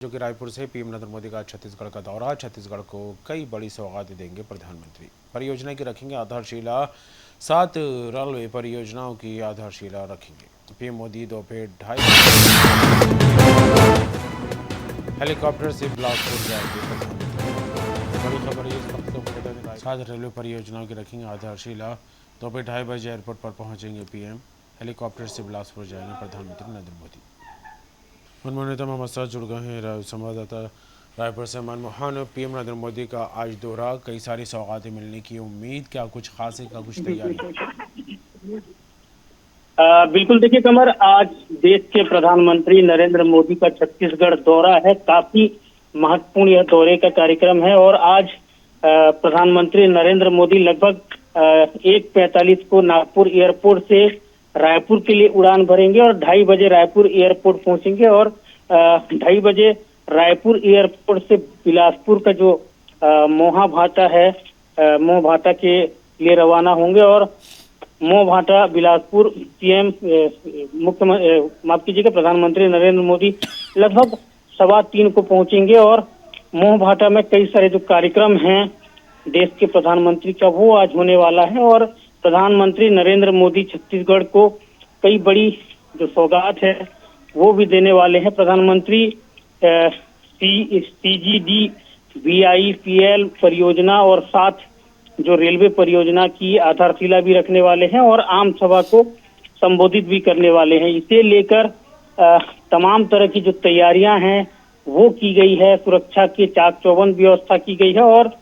जो कि रायपुर से पीएम नरेंद्र मोदी का छत्तीसगढ़ का दौरा। छत्तीसगढ़ को कई बड़ी सौगातें देंगे प्रधानमंत्री। परियोजना की रखेंगे आधारशिला। 7 रेलवे परियोजनाओं की आधारशिला रखेंगे पीएम मोदी। दोपहर 2:30 हेलीकॉप्टर से बिलासपुर जाएंगे प्रधानमंत्री। बड़ी खबर है इस वक्त को। 7 रेलवे परियोजनाओं की रखेंगे आधारशिला। दोपहर 2:30 बजे एयरपोर्ट पर पहुंचेंगे पीएम। हेलीकॉप्टर से बिलासपुर जाएंगे प्रधानमंत्री नरेंद्र मोदी। मनमोहन नेता मोहम्मद साद जुड़ गए हैं संवाददाता रायपुर से। मनमोहन, पीएम नरेंद्र मोदी का आज दौरा, कई सारी सौगातें मिलने की उम्मीद, क्या कुछ खास है, क्या कुछ तैयारी? बिल्कुल देखिए कमर, आज देश के प्रधानमंत्री नरेंद्र मोदी का छत्तीसगढ़ दौरा है। काफी महत्वपूर्ण यह दौरे का कार्यक्रम है और आज प्रधानमंत्री नरेंद्र मोदी लगभग 1:45 को नागपुर एयरपोर्ट से रायपुर के लिए उड़ान भरेंगे और 2:30 बजे रायपुर एयरपोर्ट पहुंचेंगे और 2:30 बजे रायपुर एयरपोर्ट से बिलासपुर का जो मोहा भाटा है, मोह भाटा के लिए रवाना होंगे और मोह भाटा बिलासपुर पीएम माफ कीजिएगा प्रधानमंत्री नरेंद्र मोदी लगभग 3:15 को पहुंचेंगे और मोह भाटा में कई सारे जो कार्यक्रम हैं देश के प्रधानमंत्री का वो आज होने वाला है और प्रधानमंत्री नरेंद्र मोदी छत्तीसगढ़ को कई बड़ी जो सौगात है वो भी देने वाले हैं। प्रधानमंत्री CGD VIPL परियोजना और 7 जो रेलवे परियोजना की आधारशिला भी रखने वाले हैं और आम सभा को संबोधित भी करने वाले हैं। इसे लेकर तमाम तरह की जो तैयारियां हैं वो की गई है। सुरक्षा की चाक चौबंद व्यवस्था की गई है और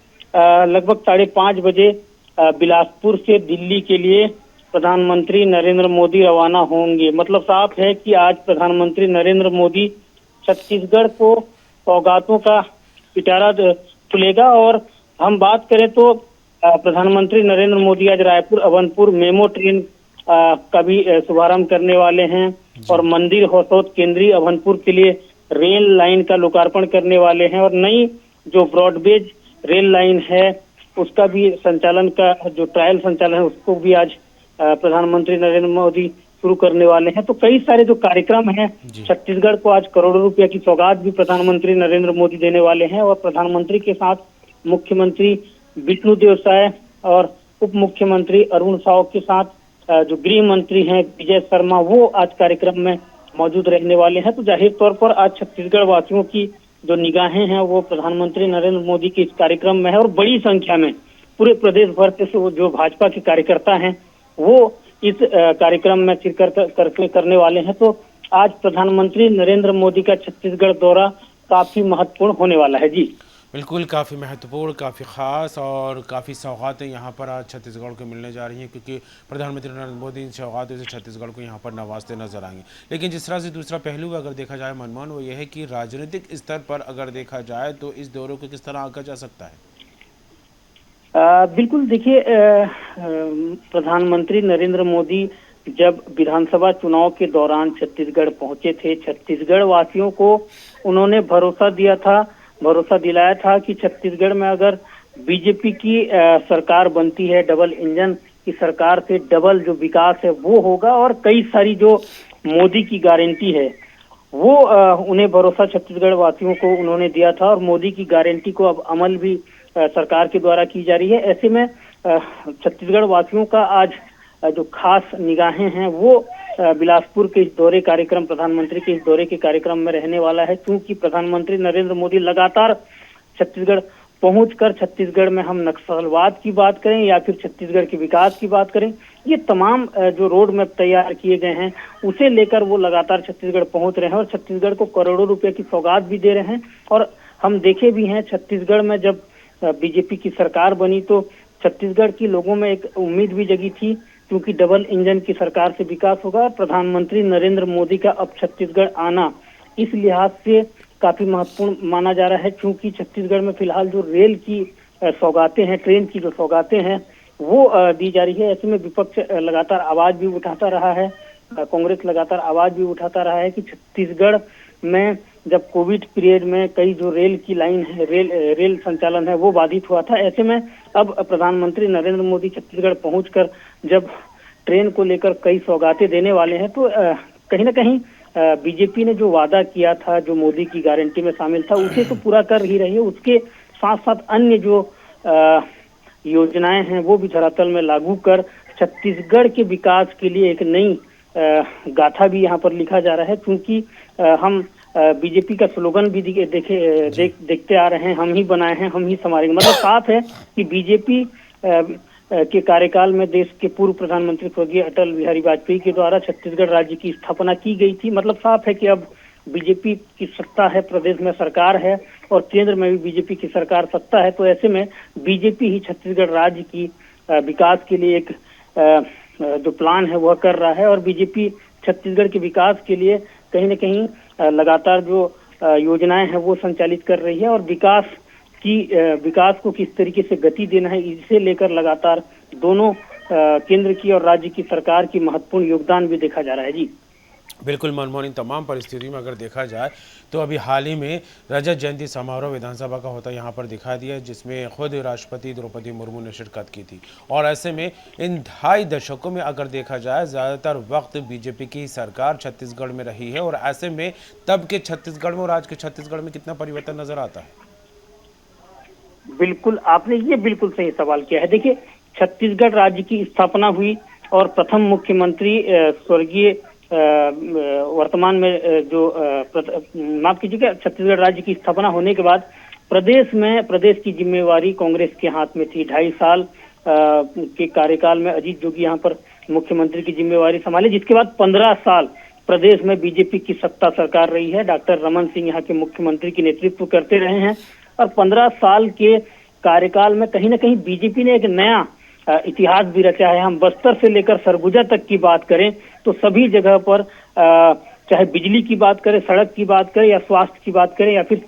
लगभग 5:30 बजे बिलासपुर से दिल्ली के लिए प्रधानमंत्री नरेंद्र मोदी रवाना होंगे। मतलब साफ है कि आज प्रधानमंत्री नरेंद्र मोदी छत्तीसगढ़ को सौगातों का पिटारा खुलेगा। और हम बात करें तो प्रधानमंत्री नरेंद्र मोदी आज रायपुर अभनपुर मेमो ट्रेन का भी शुभारंभ करने वाले हैं और मंदिर हौसौद केंद्रीय अभनपुर के लिए रेल लाइन का लोकार्पण करने वाले हैं और नई जो ब्रॉडगेज रेल लाइन है उसका भी संचालन का जो ट्रायल संचालन है उसको भी आज प्रधानमंत्री नरेंद्र मोदी शुरू करने वाले हैं। तो कई सारे जो कार्यक्रम हैं छत्तीसगढ़ को आज करोड़ों रुपया की सौगात भी प्रधानमंत्री नरेंद्र मोदी देने वाले हैं और प्रधानमंत्री के साथ मुख्यमंत्री विष्णुदेव साय और उप मुख्यमंत्री अरुण साव के साथ जो गृह मंत्री हैं विजय शर्मा वो आज कार्यक्रम में मौजूद रहने वाले हैं। तो जाहिर तौर पर आज छत्तीसगढ़ वासियों की जो निगाहें हैं वो प्रधानमंत्री नरेंद्र मोदी के इस कार्यक्रम में है और बड़ी संख्या में पूरे प्रदेश भर से जो भाजपा के कार्यकर्ता हैं वो इस कार्यक्रम में शिरकत करने वाले हैं। तो आज प्रधानमंत्री नरेंद्र मोदी का छत्तीसगढ़ दौरा काफी महत्वपूर्ण होने वाला है। जी बिल्कुल, काफ़ी महत्वपूर्ण, काफ़ी ख़ास और काफ़ी सौगातें यहाँ पर आज छत्तीसगढ़ को मिलने जा रही हैं क्योंकि प्रधानमंत्री नरेंद्र मोदी इन सौगातों से छत्तीसगढ़ को यहाँ पर नवाजते नजर आएंगे। लेकिन जिस तरह से दूसरा पहलू अगर देखा जाए मनमोहन, वो ये है कि राजनीतिक स्तर पर अगर देखा जाए तो इस दौरे को किस तरह आंका जा सकता है? बिल्कुल देखिए, प्रधानमंत्री नरेंद्र मोदी जब विधानसभा चुनाव के दौरान छत्तीसगढ़ पहुंचे थे, छत्तीसगढ़ वासियों को उन्होंने भरोसा दिलाया था कि छत्तीसगढ़ में अगर बीजेपी की सरकार बनती है, डबल इंजन की सरकार से डबल जो विकास है वो होगा और कई सारी जो मोदी की गारंटी है वो उन्हें भरोसा छत्तीसगढ़ वासियों को उन्होंने दिया था और मोदी की गारंटी को अब अमल भी सरकार के द्वारा की जा रही है। ऐसे में छत्तीसगढ़ वासियों का आज जो खास निगाहें हैं वो बिलासपुर के इस दौरे कार्यक्रम, प्रधानमंत्री के इस दौरे के कार्यक्रम में रहने वाला है क्योंकि प्रधानमंत्री नरेंद्र मोदी लगातार छत्तीसगढ़ पहुंचकर छत्तीसगढ़ में हम नक्सलवाद की बात करें या फिर छत्तीसगढ़ के विकास की बात करें, ये तमाम जो रोड मैप तैयार किए गए हैं उसे लेकर वो लगातार छत्तीसगढ़ पहुंच रहे हैं और छत्तीसगढ़ को करोड़ों रुपए की सौगात भी दे रहे हैं। और हम देखे भी हैं छत्तीसगढ़ में जब बीजेपी की सरकार बनी तो छत्तीसगढ़ की लोगों में एक उम्मीद भी जगी थी क्योंकि डबल इंजन की सरकार से विकास होगा। प्रधानमंत्री नरेंद्र मोदी का अब छत्तीसगढ़ आना इस लिहाज से काफी महत्वपूर्ण माना जा रहा है क्योंकि छत्तीसगढ़ में फिलहाल जो रेल की सौगातें हैं, ट्रेन की जो सौगातें हैं वो दी जा रही है। ऐसे में विपक्ष लगातार आवाज भी उठाता रहा है, कांग्रेस लगातार आवाज भी उठाता रहा है कि छत्तीसगढ़ में जब कोविड पीरियड में कई जो रेल की लाइन है, रेल संचालन है वो बाधित हुआ था। ऐसे में अब प्रधानमंत्री नरेंद्र मोदी छत्तीसगढ़ पहुंचकर जब ट्रेन को लेकर कई सौगातें देने वाले हैं तो कहीं ना कहीं बीजेपी ने जो वादा किया था, जो मोदी की गारंटी में शामिल था, उसे तो पूरा कर ही रही है। उसके साथ साथ अन्य जो योजनाएं हैं वो भी धरातल में लागू कर छत्तीसगढ़ के विकास के लिए एक नई गाथा भी यहाँ पर लिखा जा रहा है। क्योंकि हम बीजेपी का स्लोगन भी देखते आ रहे हैं, हम ही बनाए हैं, हम ही संभालेंगे। मतलब साफ है कि बीजेपी के कार्यकाल में देश के पूर्व प्रधानमंत्री स्वर्गीय अटल बिहारी वाजपेयी के द्वारा छत्तीसगढ़ राज्य की स्थापना की गई थी। मतलब साफ है कि अब बीजेपी की सत्ता है, प्रदेश में सरकार है और केंद्र में भी बीजेपी की सरकार सत्ता है। तो ऐसे में बीजेपी ही छत्तीसगढ़ राज्य की विकास के लिए एक जो प्लान है वह कर रहा है। और बीजेपी छत्तीसगढ़ के विकास के लिए कहीं न कहीं लगातार जो योजनाएं हैं वो संचालित कर रही है। और विकास को किस तरीके से गति देना है, इसे लेकर लगातार दोनों केंद्र की और राज्य की सरकार की महत्वपूर्ण योगदान भी देखा जा रहा है। जी बिल्कुल मनमोहन, इन तमाम परिस्थिति में अगर देखा जाए तो अभी हाल ही में रजत जयंती समारोह विधानसभा का होता यहाँ पर दिखा दिया, जिसमें खुद राष्ट्रपति द्रौपदी मुर्मू ने शिरकत की थी। और ऐसे में इन 2.5 दशकों में अगर देखा जाए ज़्यादातर वक्त बीजेपी की सरकार छत्तीसगढ़ में रही है। और ऐसे में तब के छत्तीसगढ़ में और आज के छत्तीसगढ़ में कितना परिवर्तन नजर आता है? बिल्कुल, आपने ये बिल्कुल सही सवाल किया है। देखिए, छत्तीसगढ़ राज्य की स्थापना हुई और प्रथम मुख्यमंत्री स्वर्गीय वर्तमान में माफ कीजिएगा, छत्तीसगढ़ राज्य की स्थापना होने के बाद प्रदेश की जिम्मेवारी कांग्रेस के हाथ में थी। 2.5 साल के कार्यकाल में अजीत जोगी यहाँ पर मुख्यमंत्री की जिम्मेवारी संभाली, जिसके बाद 15 साल प्रदेश में बीजेपी की सत्ता सरकार रही है। डॉक्टर रमन सिंह यहाँ के मुख्यमंत्री की नेतृत्व करते रहे हैं और 15 साल के कार्यकाल में कहीं न कहीं बीजेपी ने एक नया इतिहास भी रचा है। हम बस्तर से लेकर सरगुजा तक की बात करें तो सभी जगह पर चाहे बिजली की बात करें, सड़क की बात करें या स्वास्थ्य की बात करें या फिर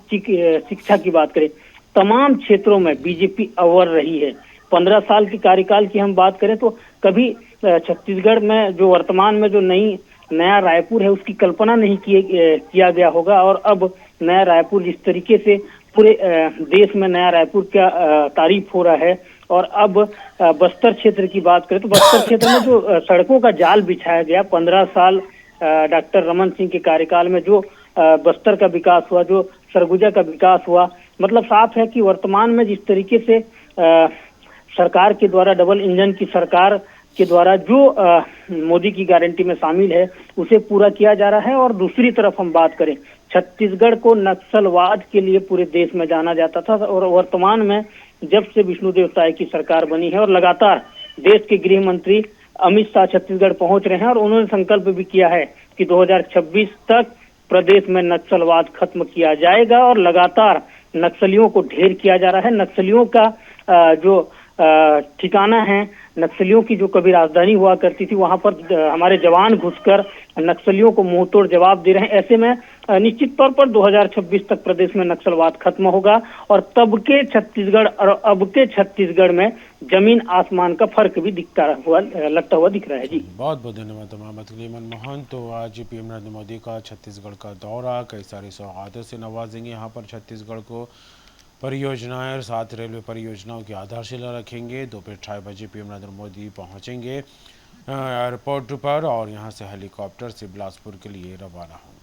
शिक्षा की बात करें, तमाम क्षेत्रों में बीजेपी अव्वल रही है। 15 साल के कार्यकाल की हम बात करें तो कभी छत्तीसगढ़ में जो वर्तमान में जो नया रायपुर है उसकी कल्पना नहीं किया गया होगा। और अब नया रायपुर जिस तरीके से पूरे देश में नया रायपुर का तारीफ हो रहा है। और अब बस्तर क्षेत्र की बात करें तो बस्तर क्षेत्र में जो सड़कों का जाल बिछाया गया 15 साल डॉक्टर रमन सिंह के कार्यकाल में, जो बस्तर का विकास हुआ, जो सरगुजा का विकास हुआ, मतलब साफ है कि वर्तमान में जिस तरीके से सरकार के द्वारा, डबल इंजन की सरकार के द्वारा जो मोदी की गारंटी में शामिल है उसे पूरा किया जा रहा है। और दूसरी तरफ हम बात करें, छत्तीसगढ़ को नक्सलवाद के लिए पूरे देश में जाना जाता था और वर्तमान में जब से विष्णुदेव साय की सरकार बनी है और लगातार देश के गृह मंत्री अमित शाह छत्तीसगढ़ पहुंच रहे हैं और उन्होंने संकल्प भी किया है कि 2026 तक प्रदेश में नक्सलवाद खत्म किया जाएगा और लगातार नक्सलियों को ढेर किया जा रहा है। नक्सलियों का जो ठिकाना है, नक्सलियों की जो कभी राजधानी हुआ करती थी, वहां पर हमारे जवान घुसकर नक्सलियों को मुंहतोड़ जवाब दे रहे हैं। ऐसे में निश्चित तौर पर 2026 तक प्रदेश में नक्सलवाद खत्म होगा और तब के छत्तीसगढ़ और अब के छत्तीसगढ़ में जमीन आसमान का फर्क भी लगता हुआ दिख रहा है। जी बहुत बहुत धन्यवाद तमाम बात के लिए मनमोहन। तो आज पीएम नरेंद्र मोदी का छत्तीसगढ़ का दौरा, कई सारी सौगातों से नवाजेंगे यहाँ पर छत्तीसगढ़ को, परियोजनाएं और 7 रेलवे परियोजनाओं की आधारशिला रखेंगे। दोपहर 2:30 बजे पीएम नरेंद्र मोदी पहुंचेंगे एयरपोर्ट पर और यहां से हेलीकॉप्टर से बिलासपुर के लिए रवाना होंगे।